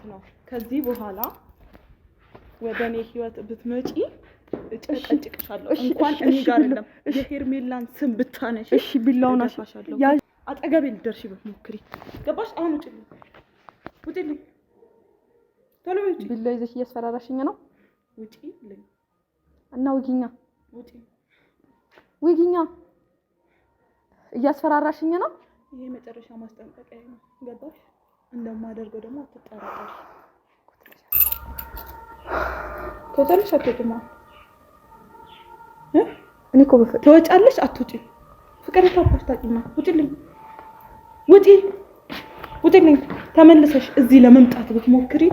ነው ከዚህ በኋላ ወደኔ ህይወት ብትመጪ እጨቀጭቅሻለሁ እንኳን እኔ ጋር አይደለም የሄርሜላን ስም ብታነሺ እሺ ቢላውና አሻሻለሁ አጠገቤ ልደርሺ ብትሞክሪ ገባሽ አሁን ውጪልኝ ቶሎ ውጪ ቢላ ይዘሽ እያስፈራራሽኝ ነው ውጪልኝ እና ውጊኛ እያስፈራራሽኝ ነው ይሄ መጨረሻ ማስጠንቀቂያ ነው ገባሽ እንደማደርገው ደግሞ አትጠራጠሪ ተወጣለሽ አትወጪማ እኔ እኮ ትወጫለሽ አትወጪ ፍቅር ታባሽ ታቂማ ውጪልኝ ተመልሰሽ እዚህ ለመምጣት ብትሞክሪ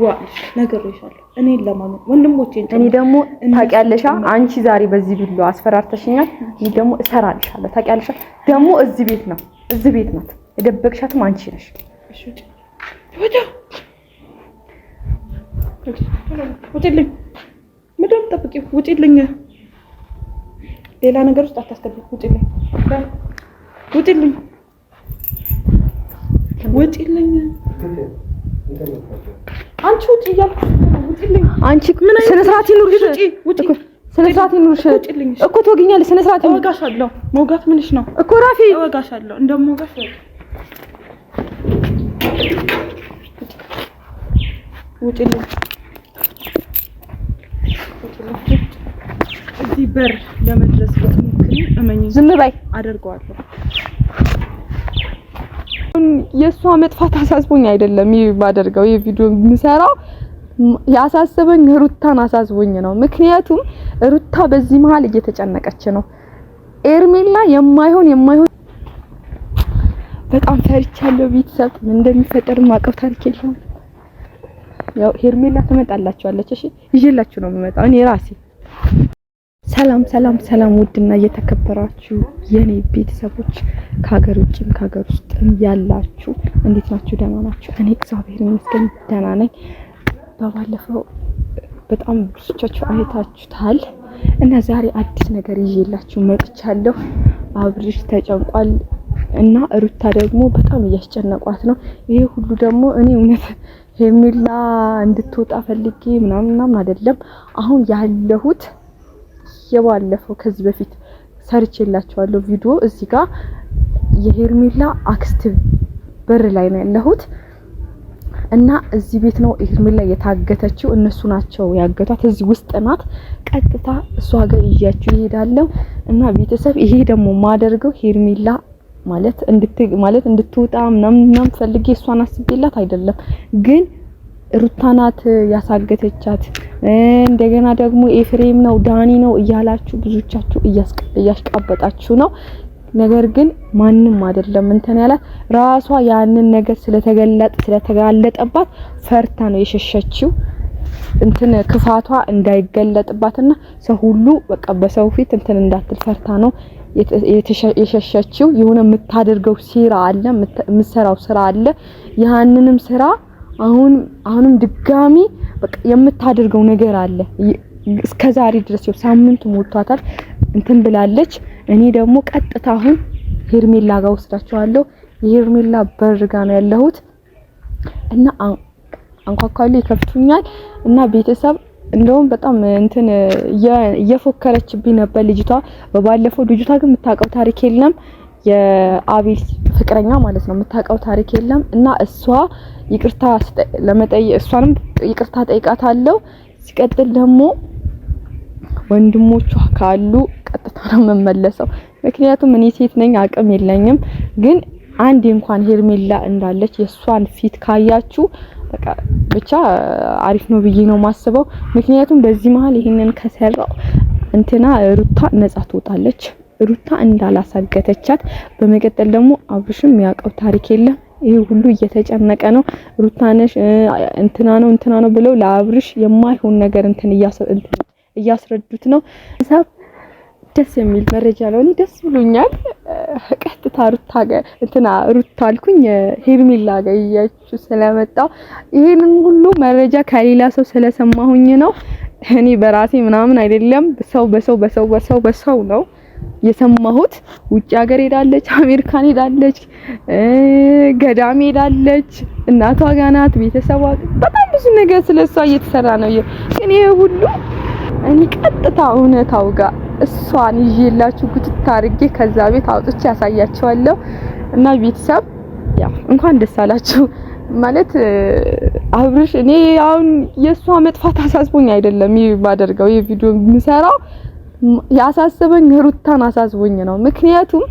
ዋልሽ ነገር ይሻላል እኔን ለማመን ወንድሞቼን እኔ ደግሞ ታቂያለሽ አንቺ ዛሬ በዚህ ቢሉ አስፈራርተሽኛል እኔ ደግሞ እሰራልሻለሁ ታቂያለሽ ደግሞ እዚህ ቤት ናት የደበቅሻትም አንቺ ነሽ እሺ ውጪልኝ ምንድን ነው የምትጠብቂው ውጪልኝ ሌላ ነገር ውስጥ አታስገቢ ውጪልኝ አንቺ ውጪ እያልኩሽ ውጪልኝ አንቺ ስነ ስርዓት ይኑርሽ ስነ ስርዓት ይኑርሽ እኮ ትወጊኛለሽ ስነ ስርዓት እወጋሻለሁ መውጋት ምንሽ ነው እኮ ራፊ እወጋሻለሁ እንደምወጋሽ ውጪልኝ እዚህ በር ለመድረስ ብትሞክሪ እመኚ ዝም በይ አደርገዋለሁ የሷ መጥፋት አሳስቦኝ አይደለም ባደርገው የቪዲዮ ምሰራው ያሳሰበኝ ሩታን አሳስቦኝ ነው ምክንያቱም ሩታ በዚህ መሃል እየተጨነቀች ነው ኤርሜላ የማይሆን በጣም ፈርቻለሁ ቤተሰብ እንደሚፈጠር ማቀው ታሪክ የለም ያው ሄርሜላ ትመጣላችኋለች እሺ ይዤላችሁ ነው የምመጣው እኔ ራሴ ሰላም ውድና እየተከበራችሁ የኔ ቤተሰቦች ከሀገር ውጭም ከሀገር ውስጥም ያላችሁ እንዴት ናችሁ ደህና ናችሁ እኔ እግዚአብሔር ይመስገን ደህና ነኝ በባለፈው በጣም ብዙዎቻችሁ አይታችሁታል እና ዛሬ አዲስ ነገር ይዤላችሁ መጥቻለሁ አብርሽ ተጨንቋል እና ሩታ ደግሞ በጣም እያስጨነቋት ነው ይሄ ሁሉ ደግሞ እኔ እውነት ሄርሜላ እንድትወጣ ፈልጌ ምናምን አይደለም አሁን ያለሁት የባለፈው ከዚህ በፊት ሰርቼላችኋለሁ ቪዲዮ እዚህ ጋር የሄርሜላ አክስት በር ላይ ነው ያለሁት እና እዚህ ቤት ነው ሄርሜላ የታገተችው እነሱ ናቸው ያገቷት እዚህ ውስጥ ናት ቀጥታ እሷ ጋር ይያችሁ ይሄዳለሁ እና ቤተሰብ ይሄ ደግሞ ማደርገው ሄርሜላ ማለት እንድትወጣ ምናምን ፈልጌ እሷን አስቤላት አይደለም ግን ሩታናት ያሳገተቻት እንደገና ደግሞ ኤፍሬም ነው ዳኒ ነው እያላችሁ ብዙዎቻችሁ እያስቀበጣችሁ ነው ነገር ግን ማንንም አይደለም እንትን ያላት ራሷ ያንን ነገር ስለተጋለጠባት ፈርታ ነው የሸሸችው እንትን ክፋቷ እንዳይገለጥባትና ሰው ሁሉ በቃ በሰው ፊት እንትን እንዳትል ፈርታ ነው የሸሸችው የሆነ የምታደርገው ስራ አለ የምትሰራው ስራ አለ ያንንም ስራ አሁንም ድጋሚ በቃ የምታደርገው ነገር አለ እስከዛሬ ድረስ ሳምንት ሞልቷታል እንትን ብላለች እኔ ደግሞ ቀጥታ አሁን ሄርሜላ ጋር ወስዳቸዋለሁ የሄርሜላ በር ጋር ነው ያለሁት እና አንኳኳሉ ይከፍቱኛል እና ቤተሰብ እንደውም በጣም እንትን እየፎከረችብኝ ነበር ልጅቷ በባለፈው ልጅቷ ግን የምታውቀው ታሪክ የለም የአቤል ፍቅረኛ ማለት ነው የምታውቀው ታሪክ የለም እና እሷ ይቅርታ ለመጠየቅ እሷንም ይቅርታ ጠይቃታለሁ ሲቀጥል ደግሞ ወንድሞቿ ካሉ ቀጥታ ነው መመለሰው ምክንያቱም እኔ ሴት ነኝ አቅም የለኝም ግን አንዴ እንኳን ሄርሜላ እንዳለች የሷን ፊት ካያችሁ በቃ ብቻ አሪፍ ነው ብዬ ነው ማስበው ምክንያቱም በዚህ መሃል ይሄንን ከሰራው እንትና ሩታ ነጻ ትወጣለች ሩታ እንዳላሳገተቻት በመቀጠል ደግሞ አብርሽም ያውቀው ታሪክ የለም ይሄ ሁሉ እየተጨነቀ ነው ሩታነሽ እንትና ነው ብለው ለአብርሽ የማይሆን ነገር እንትን እያስረዱት ነው ሀሳብ ደስ የሚል መረጃ ነው እኔ ደስ ብሎኛል ቀጥታ ሩታ ጋር እንትና ሩታ አልኩኝ ሄርሜላ ጋር ይያችሁ ስለመጣው ይሄንን ሁሉ መረጃ ከሌላ ሰው ስለሰማሁኝ ነው እኔ በራሴ ምናምን አይደለም ሰው በሰው ነው የሰማሁት ውጭ ሀገር ሄዳለች፣ አሜሪካን ሄዳለች፣ ገዳም ሄዳለች፣ እናቷ ጋር ናት፣ ቤተሰቧ በጣም ብዙ ነገር ስለሷ እየተሰራ ነው። ግን ይሄ ሁሉ እኔ ቀጥታ እውነታው ጋር እሷን ይዤላችሁ ጉትት አድርጌ ከዛ ቤት አውጥቼ ያሳያችኋለሁ። እና ቤተሰብ ያው እንኳን ደስ አላችሁ ማለት አብርሽ እኔ አሁን የሷ መጥፋት አሳስቦኝ አይደለም የማደርገው የቪዲዮ የምሰራው ያሳሰበኝ ሩታን አሳስቦኝ ነው። ምክንያቱም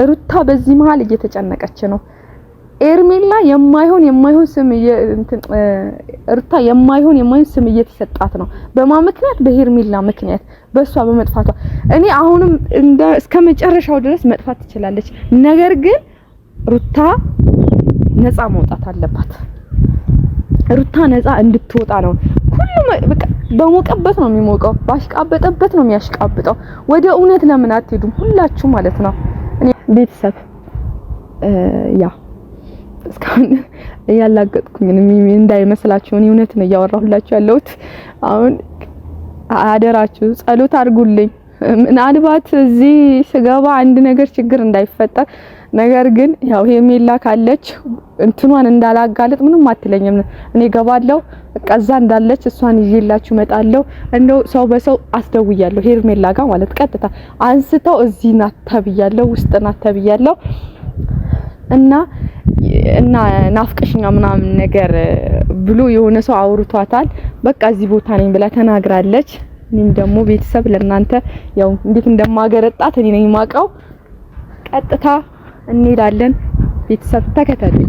ሩታ በዚህ መሀል እየተጨነቀች ነው። ኤርሜላ የማይሆን ስም ሩታ የማይሆን ስም እየተሰጣት ነው። በማ ምክንያት በሄርሜላ ምክንያት በሷ በመጥፋቷ እኔ አሁንም እስከ መጨረሻው ድረስ መጥፋት ትችላለች። ነገር ግን ሩታ ነፃ መውጣት አለባት። ሩታ ነፃ እንድትወጣ ነው። ሁሉም በቃ በሞቀበት ነው የሚሞቀው፣ ባሽቃበጠበት ነው የሚያሽቃብጠው። ወደ እውነት ለምን አትሄዱም ሁላችሁ ማለት ነው። እኔ ቤተሰብ ያ እስካሁን ያላገጥኩኝ እንዳይመስላችሁ እኔ እውነት ነው እያወራሁላችሁ ያለሁት። አሁን አደራችሁ ጸሎት አድርጉልኝ። ምናልባት እዚህ ስገባ አንድ ነገር ችግር እንዳይፈጠር። ነገር ግን ያው ሄርሜላ ካለች እንትኗን እንዳላጋለጥ ምንም አትለኝም። እኔ ገባለሁ ቀዛ እንዳለች እሷን ይዤላችሁ መጣለሁ። እንደው ሰው በሰው አስደውያለሁ ሄርሜላ ጋር ማለት ቀጥታ አንስተው እዚህ ናት ተብያለሁ፣ ውስጥ ናት ተብያለሁ። እና ናፍቀሽኛ ምናምን ነገር ብሎ የሆነ ሰው አውርቷታል። በቃ እዚህ ቦታ ነኝ ብላ ተናግራለች። እኔም ደግሞ ቤተሰብ ለእናንተ ያው እንዴት እንደማገረጣት እኔ ነኝ የማውቀው። ቀጥታ እንሄዳለን። ቤተሰብ ተከታተሉ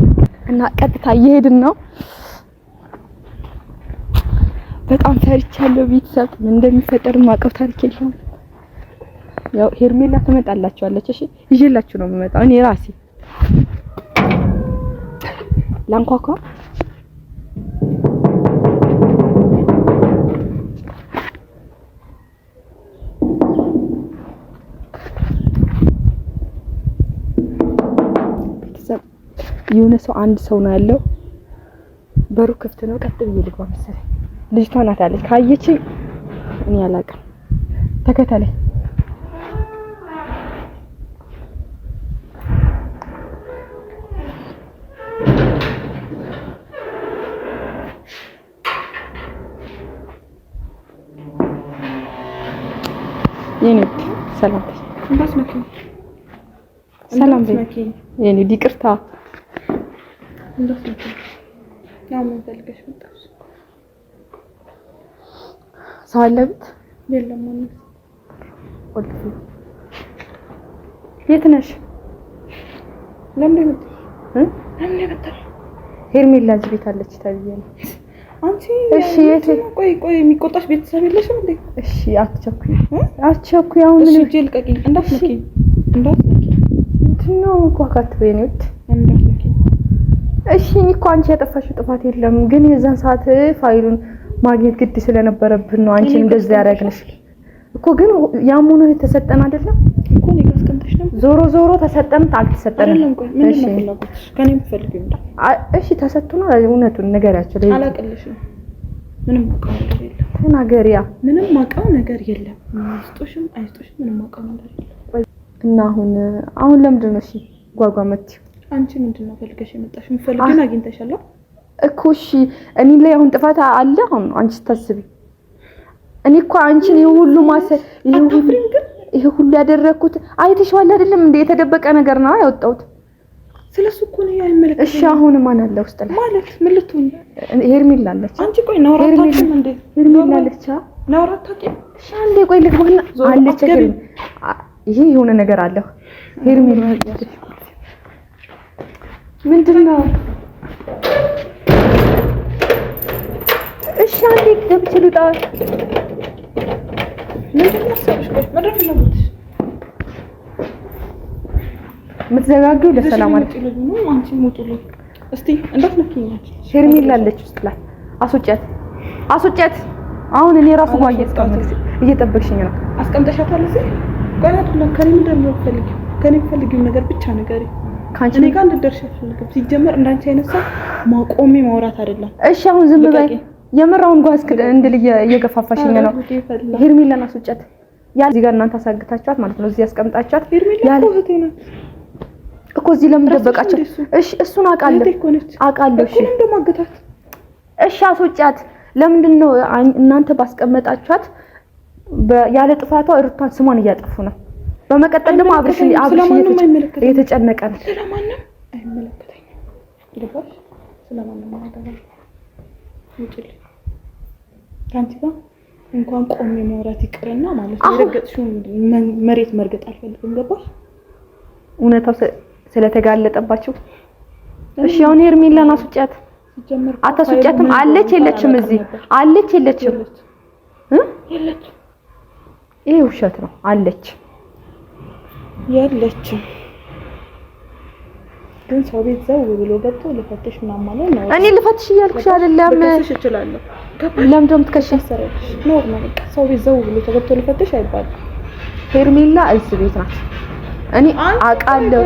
እና ቀጥታ እየሄድን ነው። በጣም ፈርቻለሁ ቤተሰብ። ምን እንደሚፈጠር ማውቀው ታሪክ የለም። ያው ሄርሜላ ትመጣላችኋለች። እሺ ይዤላችሁ ነው የምመጣው እኔ ራሴ ላንኳኳ። የሆነ ሰው አንድ ሰው ነው ያለው። በሩ ክፍት ነው። ቀጥ ብዬ ልግባ መሰለኝ። ልጅቷ ናት አለች። ካየች እኔ አላውቅም። ተከተለኝ። የኔ ሰላም እንዳትነኪኝ። ሰላም የኔ ይቅርታ። እንዳትነኪኝ። ያው ምን ፈልገሽ መጣሽ? ሰው አለ ቤት? የለም ማለት ወልፍ። የት ነሽ? ለምን መጣሽ? ሄርሜላ እዚህ ቤት አለች ተብዬ ነው። አንቺ እሺ ቆይ የሚቆጣሽ ቤተሰብ የለሽም እንዴ? እሺ አትቸኩይ አሁን ምን እጄ ልቀቂኝ። እንዳትነኪኝ እንትነው ቋቃት በኔት እንዳትነኪኝ። እሺ እኮ አንቺ ያጠፋሽው ጥፋት የለም፣ ግን የዛን ሰዓት ፋይሉን ማግኘት ግድ ስለነበረብን ነው አንቺን እንደዛ ያደረግንሽ እኮ። ግን ያሙኑ ተሰጠን አይደለም እኮ ነው ያስቀምጥሽ ነው። ዞሮ ተሰጠን አልተሰጠንም። አይደለም ቆይ ምን ነው ፍላጎትሽ? ከኔ የምትፈልጊው እንዴ? እሺ ተሰጥቶናል። እውነቱን ንገሪያቸው። አላቅልሽም። ምንም ማውቀው ነገር የለም። ተናገሪያ። ምንም ማውቀው ነገር የለም። አይስጦሽም ምንም ማውቀው ነገር የለም። እና አሁን ለምንድን ነው እሺ ጓጓመት? አንቺ ምንድነው ፈልገሽ የመጣሽ? የምትፈልጊውን አግኝተሻል እኮ። እሺ እኔ ላይ አሁን ጥፋት አለ? አሁን አንቺ ታስቢ። እኔ እኮ አንቺን ይሄ ሁሉ ያደረኩት አይተሽዋል አይደለም እንዴ? የተደበቀ ነገር ነው ያወጣሁት። ስለሱ እኮ ነው አይመለከትም። እሺ አሁን ማን አለ ውስጥ ላይ ማለት ምን ልትሆን? ሄርሜላ አለች። አንቺ ቆይ ነው አራታችን እንዴ? ሄርሜላ አለች። ነው አራታችን። እሺ አንዴ ቆይ ልግባና አለች። ይሄ የሆነ ነገር አለው። ሄርሜላ አለች። ምንድነው? እሺ አንዴ ገብቼ ልውጣ። ምንድነው ሰብሽ? ቆይ ምንድነው የምትዘጋጊው? ለሰላም አለች። አንቺ ሞቱልኝ እስቲ እንዳትነኪኝ። ሄርሜላ አለች ውስጥ ላይ። አስወጫት። አሁን እኔ ራሱ ጋር እየጠበቅሽኝ ነው። አስቀምጠሻታል እዚህ? ቆይ አይደለም ከኔ ምንድነው ፈልጊው? ከኔ ፈልጊው ነገር ብቻ ነገሪ። ካንቺ እኔ ጋር እንድትደርሺ አልፈልግም። ሲጀመር እንዳንቺ አይነት ሰው ማቆሜ ማውራት አይደለም። እሺ አሁን ዝም በይ። የምራውን ጓዝ እንድል እየገፋፋሽኝ ነው። ሄርሜላን አስወጫት። ያ እዚህ ጋር እናንተ አሳግታችኋት ማለት ነው። እዚህ ያስቀምጣችኋት ያለ እህቴ ናት እኮ እዚህ ለምን ደበቃችሁ? እሺ እሱን አውቃለሁ። እሺ እንደማገታት እሺ አስወጫት። ለምንድን ነው እናንተ ባስቀመጣችኋት ያለ ጥፋቷ ሩታን ስሟን እያጠፉ ነው። በመቀጠል ደግሞ አብርሽ እየተጨነቀ ነው። ስለማንም አይመለከተኝም። ልባሽ ስለማንም አይደለም። ውጪልኝ ካንቺ ጋር እንኳን ቆሜ ማውራት ይቅርና ማለት ነው የረገጥሽው መሬት መርገጥ አልፈልግም። ገባሽ? እውነታው ስለተጋለጠባችሁ እሺ አሁን ሄርሜላን አስወጫት። አታስወጫትም? አለች የለችም? እዚህ አለች የለችም? የለችም። ይሄ ውሸት ነው። አለች የለችም። ግን ሰው ቤት ዘው ብሎ ገብቶ ልፈትሽ ምናምን ማለት ነው። እኔ ልፈትሽ እያልኩሽ አይደለም። ልፈትሽ እችላለሁ። ለምን ደም ትከሻሰረሽ? ነው በቃ ሰው ቤት ዘው ብሎ ተገብቶ ልፈትሽ አይባልም። ሄርሜላ እዚህ ቤት ናት። እኔ አውቃለሁ።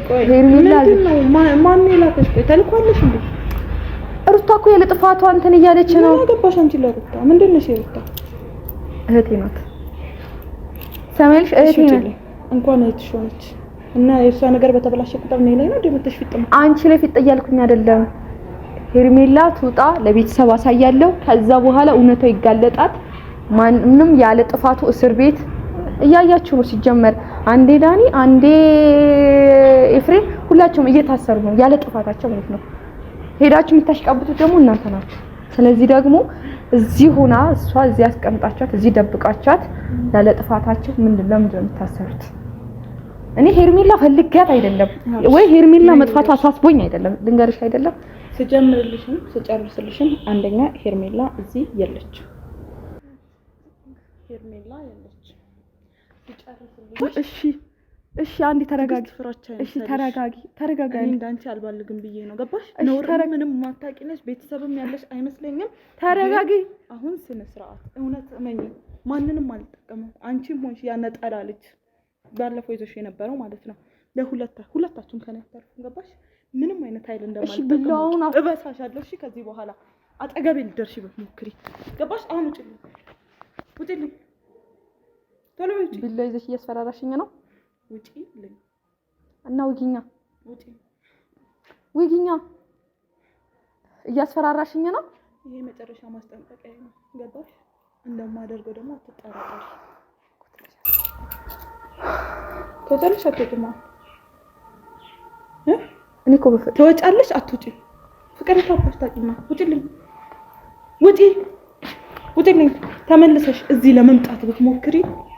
ቆይ ሄርሜላ ነው ማን ይላከሽ? ቆይ ተልኳለሽ እንዴ? ሩታ እኮ ያለ ጥፋቷ እንትን እያለች ነው። ምን አገባሽ አንቺ ለሩታ? ምንድነሽ? ሩታ እህቴ ናት። ሰማይልሽ እህቴ ናት። እንኳን እህትሽ ሆነች እና የሷ ነገር በተበላሸ ቁጥር ነው ላይ ነው እንደምትሽ ፊጥ ነው። አንቺ ላይ ፊጥ እያልኩኝ አይደለም። ሄርሜላ ትውጣ፣ ለቤተሰብ አሳያለሁ። ከዛ በኋላ እውነታው ይጋለጣል። ማንንም ያለ ጥፋቱ እስር ቤት እያያችሁ ነው። ሲጀመር አንዴ ዳኒ አንዴ ኤፍሬም ሁላችሁም እየታሰሩ ነው ያለ ጥፋታቸው ማለት ነው። ሄዳችሁ የምታሽቃብጡት ደግሞ እናንተ ናችሁ። ስለዚህ ደግሞ እዚህ ሆና እሷ እዚህ ያስቀምጣቻት እዚህ ደብቃቻት ያለ ጥፋታቸው ለምንድን ነው የምታሰሩት? እኔ ሄርሜላ ፈልጋት አይደለም ወይ ሄርሜላ መጥፋቷ አሳስቦኝ አይደለም። ልንገርሽ አይደለም ስጀምርልሽም ስጨርስልሽም አንደኛ ሄርሜላ እዚህ የለች። ሄርሜላ የለች። እሺ አንዴ ተረጋጊ። እሺ ተረጋጊ። እኔ እንዳንቺ አልባልግም ብዬ ነው። ገባሽ? ነው ምንም ማታቂ ነሽ፣ ቤተሰብም ያለሽ አይመስለኝም። ተረጋጊ። አሁን ስነ ስርዓት እውነት እመኝ፣ ማንንም አልጠቀመም። አንቺም ሆንሽ ያነጣላለች ባለፈው ይዞሽ የነበረው ማለት ነው። ሁለታችሁም ከነፈርኩ ገባሽ? ምንም አይነት ኃይል እንደማልጠቀም እበሳሻለሁ። እሺ ከዚህ በኋላ አጠገቤ ልደርሺ ብትሞክሪ ገባሽ? አሁን ውጪልኝ ቶሎ ውጪ። ቢላ ይዘሽ እያስፈራራሽኝ ነው። ውጪልኝ እና ውጊኛ እያስፈራራሽኝ ነው። ይሄ መጨረሻ ማስጠንቀቂያ ነው። ገባሽ? እንደማደርገው ደግሞ አትጠራጠሪ። ከወጣልሽ አትወጪም። እኔ እኮ በፍቅር ትወጫለሽ። አትወጪም። ፍቅር ታባሽ ታቂማ። ውጪልኝ። ተመልሰሽ እዚህ ለመምጣት ብትሞክሪ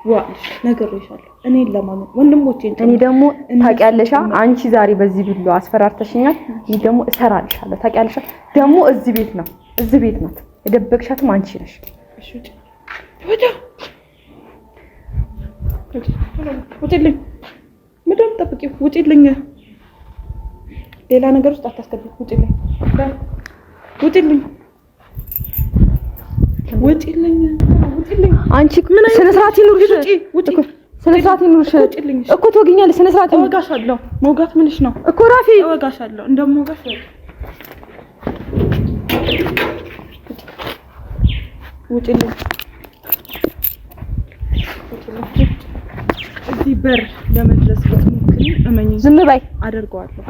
ዋልሽ ነግሬሻለሁ። እኔን ለማመን ወንድሞቼን እኔ ደግሞ ታውቂያለሽ፣ አንቺ ዛሬ በዚህ ቢሉ አስፈራርተሽኛል። እኔ ደግሞ እሰራልሻለሁ። ታውቂያለሽ ደግሞ እዚህ ቤት ናት የደበቅሻትም አንቺ ነሽ። እሺ ውጪልኝ። ምንድን ነው የምጠብቂው? ውጪልኝ። ሌላ ነገር ውስጥ አታስገቢ። ውጪልኝ። አንቺ ስነ ስርዓት ይኑርሽ። ስነ ስርዓት ይኑርሽ እኮ ትወጊኛለሽ። ስነ ስርዓት እወጋሻለሁ። መውጋት ምንሽ ነው እኮ ራፊ? እወጋሻለሁ። እንደምወጋሽ ውጪልኝ። እዚህ በር ለመድረስ ብትሞክሪ እመኚኝ፣ ዝም በይ። አደርገዋለሁ።